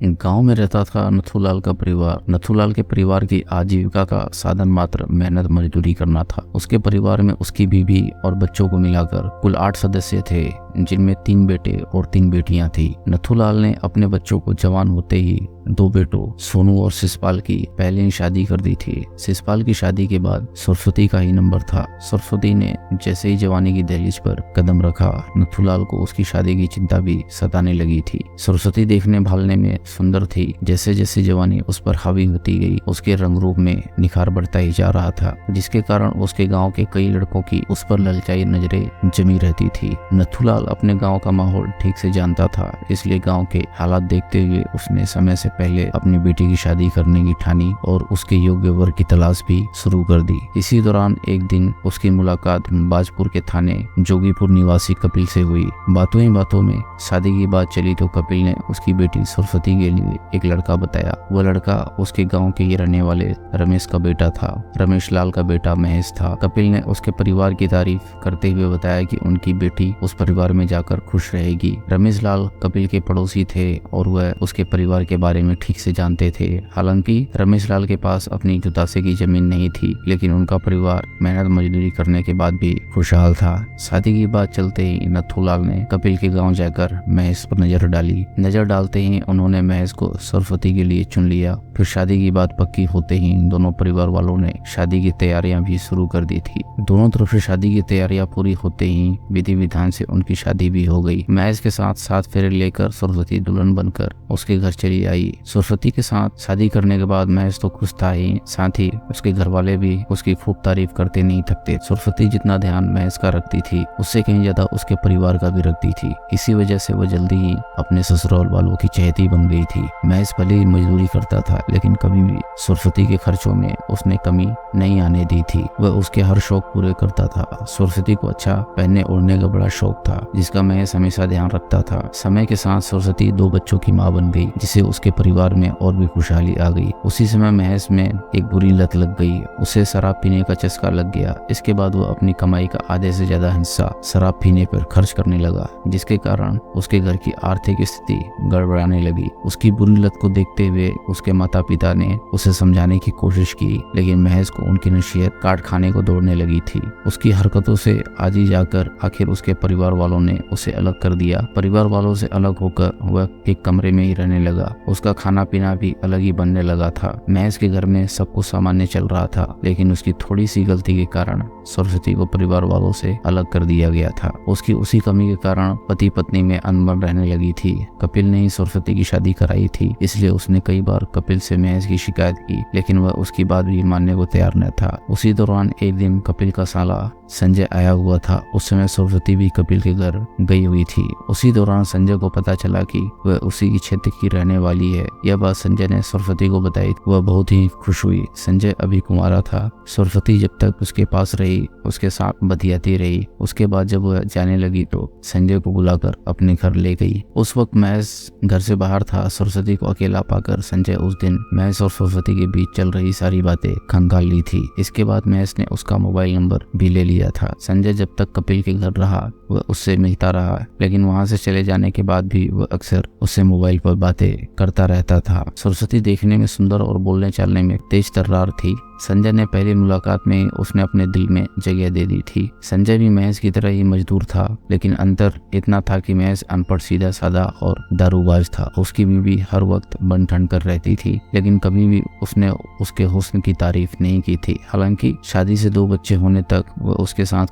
गांव में रहता था नथुलाल का परिवार। नथुलाल के परिवार की आजीविका का साधन मात्र मेहनत मजदूरी करना था। उसके परिवार में उसकी बीवी और बच्चों को मिलाकर कुल 8 सदस्य थे, जिनमें 3 बेटे और 3 बेटियां थी। नथुलाल ने अपने बच्चों को जवान होते ही 2 बेटों सोनू और शिषपाल की पहले ही शादी कर दी थी। शिषपाल की शादी के बाद सरस्वती का ही नंबर था। सरस्वती ने जैसे ही जवानी की दहलीज पर कदम रखा, नथुलाल को उसकी शादी की चिंता भी सताने लगी थी। सरस्वती देखने भालने में सुंदर थी। जैसे जैसे जवानी उस पर हावी होती गई, उसके रंग रूप में निखार बढ़ता ही जा रहा था, जिसके कारण उसके गांव के कई लड़कों की उस पर ललचाई नजरें जमी रहती थी। नथुलाल अपने गांव का माहौल ठीक से जानता था, इसलिए गांव के हालात देखते हुए उसने समय से पहले अपनी बेटी की शादी करने की ठानी और उसके योग्य वर की तलाश भी शुरू कर दी। इसी दौरान एक दिन उसकी मुलाकात बाजपुर के थाने जोगीपुर निवासी कपिल से हुई। बातों ही बातों में शादी की बात चली तो कपिल ने उसकी बेटी सरस्वती के लिए एक लड़का बताया। वह लड़का उसके गाँव के ही रहने वाले रमेश का बेटा था। रमेश लाल का बेटा महेश था। कपिल ने उसके परिवार की तारीफ करते हुए बताया कि उनकी बेटी उस परिवार में जाकर खुश रहेगी। रमेश लाल कपिल के पड़ोसी थे और वह उसके परिवार के बारे में ठीक से जानते थे। हालांकि रमेश लाल के पास अपनी जुतासे की जमीन नहीं थी, लेकिन उनका परिवार मेहनत मजदूरी करने के बाद भी खुशहाल था। शादी की बात चलते ही नथुलाल ने कपिल के गांव जाकर महेश पर नजर डाली। नजर डालते ही उन्होंने महेश को सरस्वती के लिए चुन लिया। फिर शादी की बात पक्की होते ही दोनों परिवार वालों ने शादी की तैयारियां भी शुरू कर दी थी। दोनों तरफ से शादी की तैयारियां पूरी होते ही विधि विधान से उनकी शादी भी हो गई। महेश के साथ 7 फेरे लेकर सरस्वती दुल्हन बनकर उसके घर चली आई। सरस्वती के साथ शादी करने के बाद महेश तो खुश था ही, साथ ही उसके घर वाले भी उसकी खूब तारीफ करते नहीं थकते। सरस्वती जितना ध्यान महेश का रखती थी, उससे कहीं ज्यादा उसके परिवार का भी रखती थी। इसी वजह से वह जल्दी ही अपने ससुराल वालों की चहेती बन गई थी। महेश भले ही मजदूरी करता था, लेकिन कभी भी सरस्वती के खर्चों में उसने कमी नहीं आने दी थी। वह उसके हर शौक पूरे करता था। सरस्वती को अच्छा पहनने ओढ़ने का बड़ा शौक था, जिसका महेश हमेशा ध्यान रखता था। समय के साथ सरस्वती 2 बच्चों की मां बन गई, जिससे उसके परिवार में और भी खुशहाली आ गई। उसी समय महेश में एक बुरी लत लग गई। उसे शराब पीने का चस्का लग गया। इसके बाद वो अपनी कमाई का आधे से ज्यादा हिस्सा शराब पीने पर खर्च करने लगा, जिसके कारण उसके घर की आर्थिक स्थिति गड़बड़ाने लगी। उसकी बुरी लत को देखते हुए उसके माता पिता ने उसे समझाने की कोशिश की, लेकिन महेश को उनकी नसीहत काट खाने को दौड़ने लगी थी। उसकी हरकतों से आज ही जाकर आखिर उसके परिवार वालों ने उसे अलग कर दिया। परिवार वालों से अलग होकर वह एक कमरे में ही रहने लगा। उसका खाना पीना भी अलग ही बनने लगा था। महेश के घर में सब कुछ सामान्य चल रहा था, लेकिन उसकी थोड़ी सी गलती के कारण सरस्वती को परिवार वालों से अलग कर दिया गया था। उसकी उसी कमी के कारण पति पत्नी में अनबन रहने लगी थी। कपिल ने ही सरस्वती की शादी कराई थी, इसलिए उसने कई बार कपिल से महेश की शिकायत की, लेकिन वह उसकी बात भी मानने को तैयार न था। उसी दौरान एक दिन कपिल का साला संजय आया हुआ था। उस समय सरस्वती भी कपिल के घर गई हुई थी। उसी दौरान संजय को पता चला कि वह उसी की क्षेत्र की रहने वाली है। यह बात संजय ने सरस्वती को बताई। वह बहुत ही खुश हुई। संजय अभी कुंवारा था। सरस्वती जब तक उसके पास रही, उसके साथ बतियाती रही। उसके बाद जब वह जाने लगी तो संजय को बुलाकर अपने घर ले गई। उस वक्त महेश घर से बाहर था। सरस्वती को अकेला पाकर संजय उस दिन महेश और सरस्वती के बीच चल रही सारी बातें खंगाल ली थी। इसके बाद महेश ने उसका मोबाइल नंबर भी ले लिया था। संजय जब तक कपिल के घर रहा, वह उससे मिलता रहा, लेकिन वहां से चले जाने के बाद भी वह अक्सर उससे मोबाइल पर बातें करता रहता था। सरस्वती देखने में सुंदर और बोलने चालने में तेज तर्रार थी। संजय ने पहली मुलाकात में उसने अपने दिल में जगह दे दी थी। संजय भी महेश की तरह ही मजदूर था, लेकिन अंतर इतना था कि महेश अनपढ़ सीधा साधा और दारूबाज था। उसकी बीवी हर वक्त बन ठन कर रहती थी, लेकिन कभी भी उसने उसके हुस्न की तारीफ नहीं की थी। हालांकि शादी से 2 बच्चे होने तक वह उसके साथ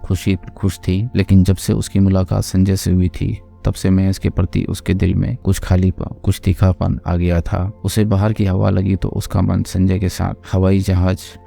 खुश थी, लेकिन जब से उसकी मुलाकात संजय से हुई थी, तब से महेश के प्रति उसके दिल में कुछ खालीपन, कुछ तीखापन आ गया था। उसे बाहर की हवा लगी तो उसका मन संजय के साथ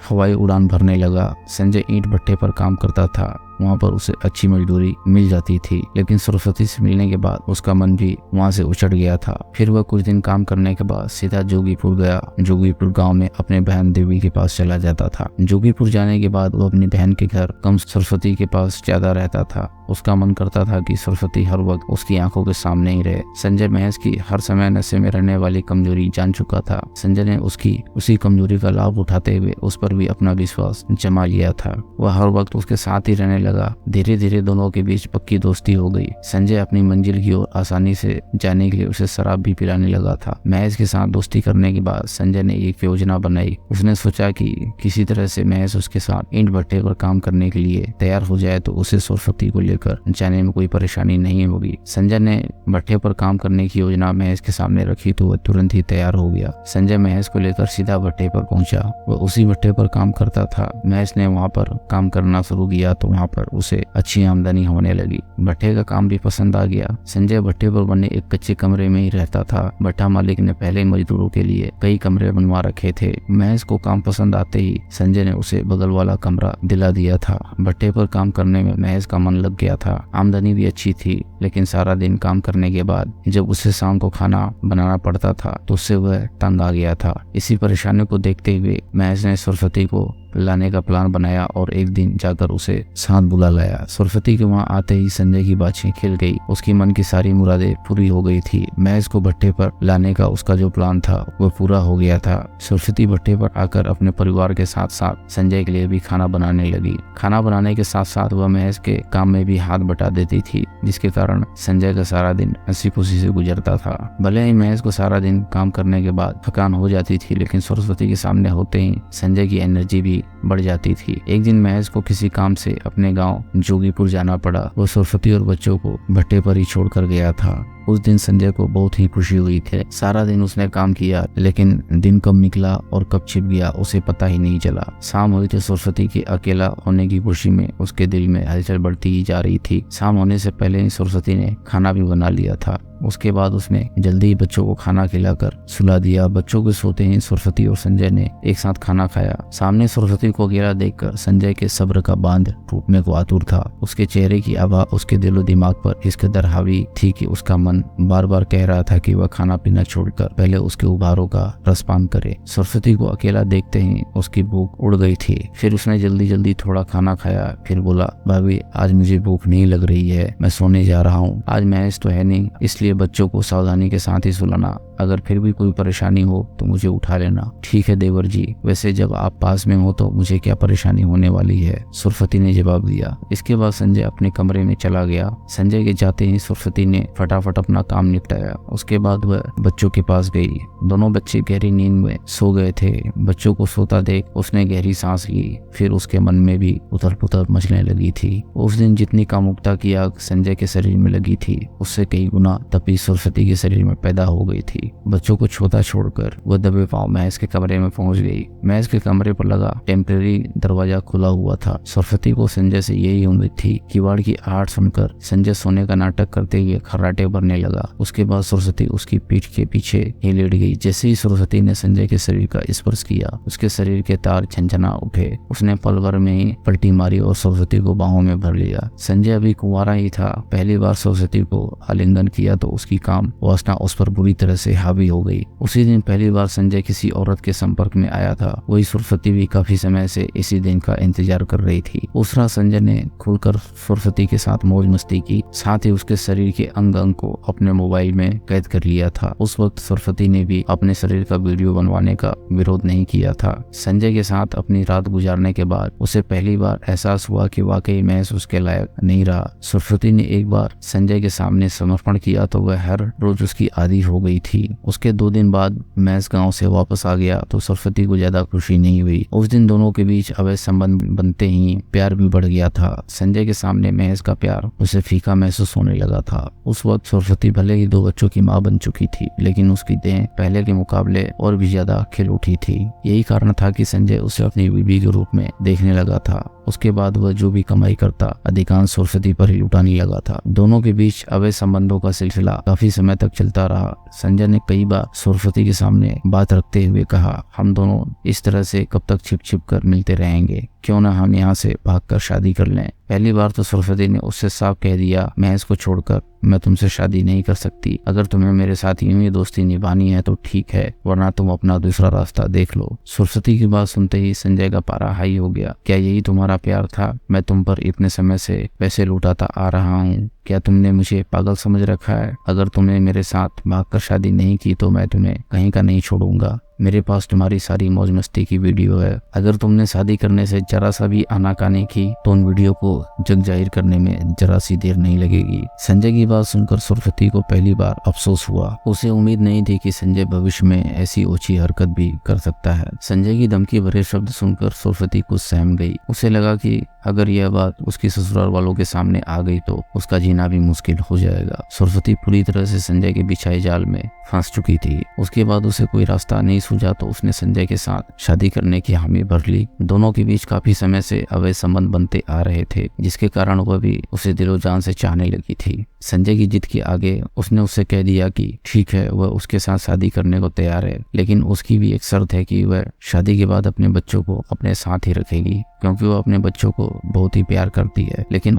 हवाई उड़ान भरने लगा। संजय ईंट भट्टे पर काम करता था। वहाँ पर उसे अच्छी मजदूरी मिल जाती थी, लेकिन सरस्वती से मिलने के बाद उसका मन भी वहाँ से उछट गया था। फिर वह कुछ दिन काम करने के बाद सीधा जोगीपुर गया। जोगीपुर गांव में अपने बहन देवी के पास चला जाता था। जोगीपुर जाने के बाद वो अपनी बहन के घर कम सरस्वती के पास ज्यादा रहता था। उसका मन करता था कि सरस्वती हर वक्त उसकी आंखों के सामने ही रहे। संजय महेश की हर समय नशे में रहने वाली कमजोरी जान चुका था। संजय ने उसकी उसी कमजोरी का लाभ उठाते हुए उस पर भी अपना विश्वास जमा लिया था। वह हर वक्त उसके साथ ही रहने लगा। धीरे धीरे दोनों के बीच पक्की दोस्ती हो गई। संजय अपनी मंजिल की ओर आसानी से जाने के लिए उसे शराब भी पिलाने लगा था। महेश के साथ दोस्ती करने के बाद संजय ने एक योजना बनाई। उसने सोचा कि किसी तरह से महेश उसके साथ ईंट भट्टे पर काम करने के लिए तैयार हो जाए तो उसे सरस्वती को लेकर जाने में कोई परेशानी नहीं होगी। संजय ने भट्टे पर काम करने की योजना महेश के सामने रखी तो वह तुरंत ही तैयार हो गया। संजय महेश को लेकर सीधा भट्टे पर पहुंचा। वह उसी भट्टे पर काम करता था। महेश ने वहां पर काम करना शुरू किया तो वहां पर उसे अच्छी आमदनी होने लगी। भट्टे का काम भी पसंद आ गया। संजय भट्टे पर बने एक कच्चे कमरे में ही रहता था। भट्टा मालिक ने पहले मजदूरों के लिए कई कमरे बनवा रखे थे। महेश को काम पसंद आते ही संजय ने उसे बगल वाला कमरा दिला दिया था। भट्टे पर काम करने में महेश का मन लग गया था। आमदनी भी अच्छी थी, लेकिन सारा दिन काम करने के बाद जब उसे शाम को खाना बनाना पड़ता था तो उससे वह तंग आ गया था। इसी परेशानी को देखते हुए महेश ने सरस्वती को लाने का प्लान बनाया और एक दिन जाकर उसे साथ बुला लाया। सरस्वती के वहां आते ही संजय की बातें खिल गई। उसकी मन की सारी मुरादें पूरी हो गई थी। महेश को भट्टे पर लाने का उसका जो प्लान था वह पूरा हो गया था। सरस्वती भट्टे पर आकर अपने परिवार के साथ साथ संजय के लिए भी खाना बनाने लगी। खाना बनाने के साथ साथ वह महेश के काम में भी हाथ बटा देती थी, जिसके कारण संजय का सारा दिन हंसी खुशी से गुजरता था। भले ही महेश को सारा दिन काम करने के बाद थकान हो जाती थी, लेकिन सरस्वती के सामने होते ही संजय की एनर्जी भी बढ़ जाती थी। एक दिन महेश को किसी काम से अपने गांव जोगीपुर जाना पड़ा। वो सरस्वती और बच्चों को भट्टे पर ही छोड़कर गया था। उस दिन संजय को बहुत ही खुशी हुई थी। सारा दिन उसने काम किया, लेकिन दिन कब निकला और कब छिप गया उसे पता ही नहीं चला। शाम हुई तो सरस्वती के अकेला होने की खुशी में उसके दिल में हलचल बढ़ती ही जा रही थी। शाम होने से पहले ही सरस्वती ने खाना भी बना लिया था। उसके बाद उसने जल्दी ही बच्चों को खाना खिलाकर सुला दिया। बच्चों के सोते ही सरस्वती और संजय ने एक साथ खाना खाया। सामने सरस्वती को अकेला देखकर संजय के सब्र का बांध टूटने को आतुर था। उसके चेहरे की आभा उसके दिलो दिमाग पर इस कदर हावी थी कि उसका मन बार बार कह रहा था कि वह खाना पीना छोड़कर पहले उसके उपहारों का रसपान करे। सरस्वती को अकेला देखते ही उसकी भूख उड़ गई थी। फिर उसने जल्दी जल्दी थोड़ा खाना खाया। फिर बोला, भाभी आज मुझे भूख नहीं लग रही है, मैं सोने जा रहा हूँ। आज महेश तो है नहीं, इसलिए बच्चों को सावधानी के साथ ही सुलाना। अगर फिर भी कोई परेशानी हो तो मुझे उठा लेना। ठीक है देवर जी, वैसे जब आप पास में हो तो मुझे क्या परेशानी होने वाली है, सरस्वती ने जवाब दिया। इसके बाद संजय अपने कमरे में चला गया। संजय के जाते ही सरस्वती ने फटाफट अपना काम निपटाया। उसके बाद वह बच्चों के पास गई। दोनों बच्चे गहरी नींद में सो गए थे। बच्चों को सोता देख उसने गहरी सांस ली। फिर उसके मन में भी उथल पुथल मचने लगी थी। उस दिन जितनी कामुकता की आग संजय के शरीर में लगी थी, उससे कई गुना तपी सरस्वती के शरीर में पैदा हो गई थी। बच्चों को छोटा छोड़कर वह दबे पांव महेश के कमरे में पहुंच गई। महेश के कमरे पर लगा टेम्परेरी दरवाजा खुला हुआ था। सरस्वती को संजय से यही उम्मीद थी। किवाड़ की आहट सुनकर संजय सोने का नाटक करते हुए खर्राटे भरने लगा। उसके बाद सरस्वती उसकी पीठ के पीछे ही लेट गई। जैसे ही सरस्वती ने संजय के शरीर का स्पर्श किया, उसके शरीर के तार झनझना उठे। उसने पल भर में ही पलटी मारी और सरस्वती को बाहों में भर लिया। संजय अभी कुंवारा ही था। पहली बार सरस्वती को आलिंगन किया तो उसकी काम वासना उस पर बुरी तरह से हावी हो गई। उसी दिन पहली बार संजय किसी औरत के संपर्क में आया था। वही सरस्वती भी काफी समय से इसी दिन का इंतजार कर रही थी। उस रात संजय ने खुलकर सरस्वती के साथ मौज मस्ती की, साथ ही उसके शरीर के अंग अंग को अपने मोबाइल में कैद कर लिया था। उस वक्त सरस्वती ने भी अपने शरीर का वीडियो बनवाने का विरोध नहीं किया था। संजय के साथ अपनी रात गुजारने के बाद उसे पहली बार एहसास हुआ कि वाकई महेश उसके लायक नहीं रहा। सरस्वती ने एक बार संजय के सामने समर्पण किया तो वह हर रोज उसकी आदी हो गई थी। उसके 2 दिन बाद महेश गांव से वापस आ गया तो सरस्वती को ज्यादा खुशी नहीं हुई। उस दिन दोनों के बीच अवैध संबंध बनते ही प्यार भी बढ़ गया था। संजय के सामने महेश का प्यार उसे फीका महसूस होने लगा था। उस वक्त सरस्वती भले ही 2 बच्चों की मां बन चुकी थी, लेकिन उसकी देह पहले के मुकाबले और भी ज्यादा खिल उठी थी। यही कारण था कि संजय उसे अपनी बीवी के रूप में देखने लगा था। उसके बाद वह जो भी कमाई करता अधिकांश सरस्वती पर ही लुटाने लगा था। दोनों के बीच अवैध संबंधों का सिलसिला काफी समय तक चलता रहा। संजय ने कई बार सरस्वती के सामने बात रखते हुए कहा, हम दोनों इस तरह से कब तक छिप छिप कर मिलते रहेंगे, क्यों ना हम यहाँ से भागकर शादी कर लें। पहली बार तो सरस्वती ने उससे साफ कह दिया, महेश को छोड़कर मैं तुमसे शादी नहीं कर सकती। अगर तुम्हें मेरे साथ यूं ही दोस्ती निभानी है तो ठीक है, वरना तुम अपना दूसरा रास्ता देख लो। सरस्वती की बात सुनते ही संजय का पारा हाई हो गया। क्या यही तुम्हारा प्यार था? मैं तुम पर इतने समय से पैसे लुटाता आ रहा हूँ, क्या तुमने मुझे पागल समझ रखा है? अगर तुमने मेरे साथ भागकर शादी नहीं की तो मैं तुम्हें कहीं का नहीं छोड़ूंगा। मेरे पास तुम्हारी सारी मौज मस्ती की वीडियो है। अगर तुमने शादी करने से जरा सा भी आनाकानी की तो उन वीडियो को जग जाहिर करने में जरा सी देर नहीं लगेगी। संजय की बात सुनकर सुरफती को पहली बार अफसोस हुआ। उसे उम्मीद नहीं थी कि संजय भविष्य में ऐसी ओछी हरकत भी कर सकता है। संजय की धमकी भरे शब्द सुनकर सुरफती कुछ सहम गई। उसे लगा कि अगर यह बात उसकी ससुराल वालों के सामने आ गई तो उसका जीना भी मुश्किल हो जाएगा। सुरफती पूरी तरह से संजय के बिछाए जाल में फंस चुकी थी। उसके बाद उसे कोई रास्ता नहीं सूझा तो उसने संजय के साथ शादी करने की हामी भर ली। दोनों के बीच काफी समय से अवैध संबंध बनते आ रहे थे, जिसके कारण वह भी उसे दिलो जान से चाहने लगी थी। संजय की जिद के आगे उसने उससे कह दिया कि ठीक है, वह उसके साथ शादी करने को तैयार है, लेकिन उसकी भी एक शर्त है कि वह शादी के बाद अपने बच्चों को अपने साथ ही रखेगी, क्योंकि वह अपने बच्चों को बहुत ही प्यार करती है। लेकिन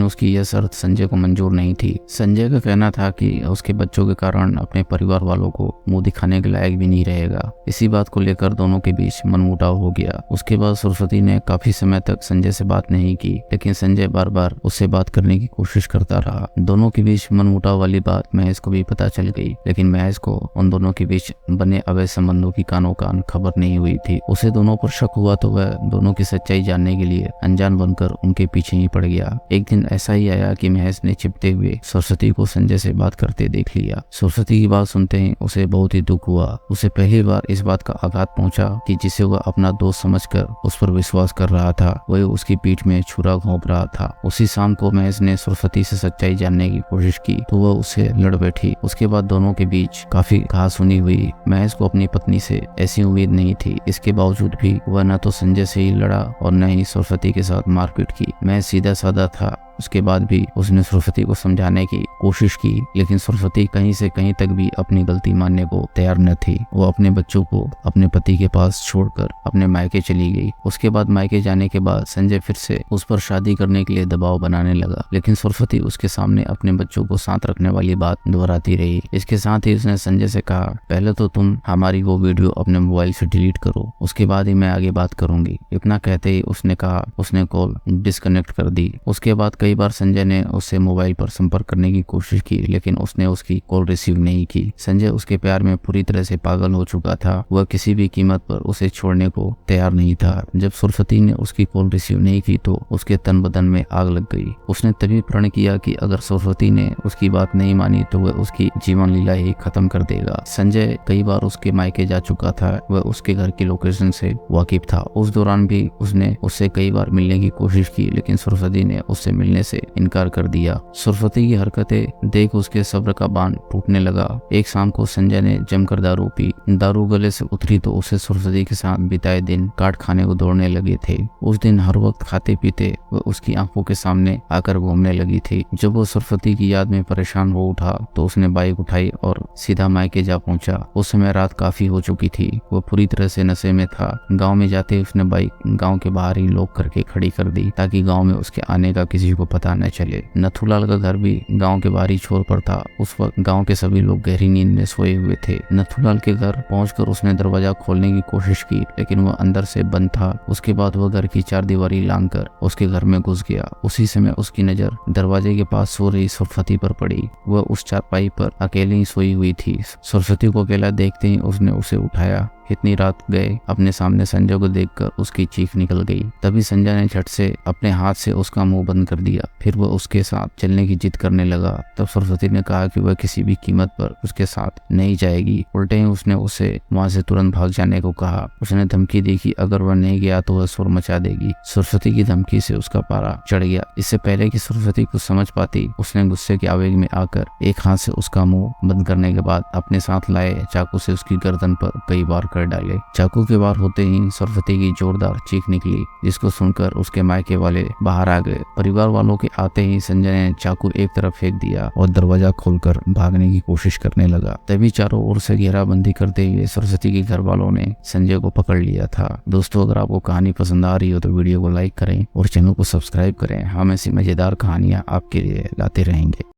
उसकी यह शर्त संजय को मंजूर नहीं थी। संजय का कहना था कि उसके बच्चों के कारण अपने परिवार वालों को मुंह दिखाने के लायक भी नहीं रहेगा। इसी बात को लेकर दोनों के बीच मनमुटाव हो गया। उसके बाद सुरफती ने काफी समय तक संजय से बात नहीं की, लेकिन संजय बार बार उससे बात करने की कोशिश करता रहा। दोनों के बीच मनमुटाव वाली बात महेश को भी पता चल गई, लेकिन महेश को उन दोनों के बीच बने अवैध संबंधों की कानो कान खबर नहीं हुई थी। उसे दोनों पर शक हुआ तो वह दोनों की सच्चाई जानने के लिए अनजान बनकर उनके पीछे ही पड़ गया। एक दिन ऐसा ही आया कि महेश ने छिपते हुए सरस्वती को संजय से बात करते देख लिया। सरस्वती की बात सुनते ही उसे बहुत ही दुख हुआ। उसे पहली बार इस बात का आघात पहुंचा कि जिसे वह अपना दोस्त समझकर उस पर विश्वास कर रहा था, वह उसकी पीठ में छुरा घोंप रहा था। उसी शाम को महेश ने सरस्वती से सच्चाई जानने की कोशिश की तो वह उससे लड़ बैठी। उसके बाद दोनों के बीच काफी कहासुनी हुई। महेश को अपनी पत्नी से ऐसी उम्मीद नहीं थी। इसके बावजूद भी वह न तो संजय से ही लड़ा और न ही सरस्वती के साथ मारपीट की। महेश सीधा साधा था। उसके बाद भी उसने सरस्वती को समझाने की कोशिश की, लेकिन सरस्वती कहीं से कहीं तक भी अपनी गलती मानने को तैयार न थी। वो अपने बच्चों को अपने पति के पास छोड़कर अपने मायके चली गई। उसके बाद मायके जाने के बाद संजय फिर से उस पर शादी करने के लिए दबाव बनाने लगा, लेकिन सरस्वती उसके सामने अपने बच्चों को साथ रखने वाली बात दोहराती रही। इसके साथ ही उसने संजय से कहा, पहले तो तुम हमारी वो वीडियो अपने मोबाइल से डिलीट करो, उसके बाद ही मैं आगे बात करूंगी। इतना कहते ही उसने कॉल डिस्कनेक्ट कर दी। उसके बाद कई बार संजय ने उससे मोबाइल पर संपर्क करने की कोशिश की, लेकिन उसने उसकी कॉल रिसीव नहीं की। संजय उसके प्यार में पूरी तरह से पागल हो चुका था। वह किसी भी कीमत पर उसे छोड़ने को तैयार नहीं था। जब सरस्वती ने उसकी कॉल रिसीव नहीं की तो उसके तन बदन में आग लग गई। उसने तभी प्रण किया कि अगर सरस्वती ने उसकी बात नहीं मानी तो वह उसकी जीवन लीला ही खत्म कर देगा। संजय कई बार उसके मायके जा चुका था। वह उसके घर की लोकेशन से वाकिफ था। उस दौरान भी उसने उससे कई बार मिलने की कोशिश की, लेकिन सरस्वती ने उससे मिलने से इनकार कर दिया। सरस्वती की हरकतें देख उसके सब्र का बांध टूटने लगा। एक शाम को संजय ने जमकर दारू पी। दारू गले से उतरी तो उसे सरस्वती के साथ बिताए दिन काट खाने को दौड़ने लगे थे। उस दिन हर वक्त खाते पीते वह उसकी आंखों के सामने आकर घूमने लगी थी। जब वो सरस्वती की याद में परेशान हो उठा तो उसने बाइक उठाई और सीधा मायके जा पहुंचा। उस समय रात काफी हो चुकी थी। वो पूरी तरह से नशे में था। गाँव में जाते उसने बाइक गाँव के बाहर ही लॉक करके खड़ी कर दी, ताकि गाँव में उसके आने का किसी को पता न चले। नथुलाल का घर भी गांव के बाहरी छोर पर था। उस वक्त गांव के सभी लोग गहरी नींद में सोए हुए थे। नथुलाल के घर पहुंचकर उसने दरवाजा खोलने की कोशिश की, लेकिन वह अंदर से बंद था। उसके बाद वह घर की चारदीवारी लांघकर उसके घर में घुस गया। उसी समय उसकी नजर दरवाजे के पास सो रही सरस्वती पर पड़ी। वह उस चारपाई पर अकेली ही सोई हुई थी। सरस्वती को अकेला देखते ही उसने उसे उठाया। इतनी रात गए अपने सामने संजय को देखकर उसकी चीख निकल गई। तभी संजय ने झट से अपने हाथ से उसका मुंह बंद कर दिया। फिर वह उसके साथ चलने की जिद करने लगा। तब सरस्वती ने कहा कि वह किसी भी कीमत पर उसके साथ नहीं जाएगी। उल्टे ही उसने उसे वहां से तुरंत भाग जाने को कहा। उसने धमकी दी कि अगर वह नहीं गया तो वह शोर मचा देगी। सरस्वती की धमकी से उसका पारा चढ़ गया। इससे पहले कि सरस्वती कुछ समझ पाती, उसने गुस्से के आवेग में आकर एक हाथ से उसका मुंह बंद करने के बाद अपने साथ लाए चाकू से उसकी गर्दन पर कई बार कर डाले। चाकू के वार होते ही सरस्वती की जोरदार चीख निकली, जिसको सुनकर उसके मायके वाले बाहर आ गए। परिवार वालों के आते ही संजय ने चाकू एक तरफ फेंक दिया और दरवाजा खोलकर भागने की कोशिश करने लगा। तभी चारों ओर से घेराबंदी करते हुए सरस्वती के घर वालों ने संजय को पकड़ लिया था। दोस्तों, अगर आपको कहानी पसंद आ रही हो तो वीडियो को लाइक करें और चैनल को सब्सक्राइब करें। हम ऐसी मजेदार कहानियां आपके लिए लाते रहेंगे।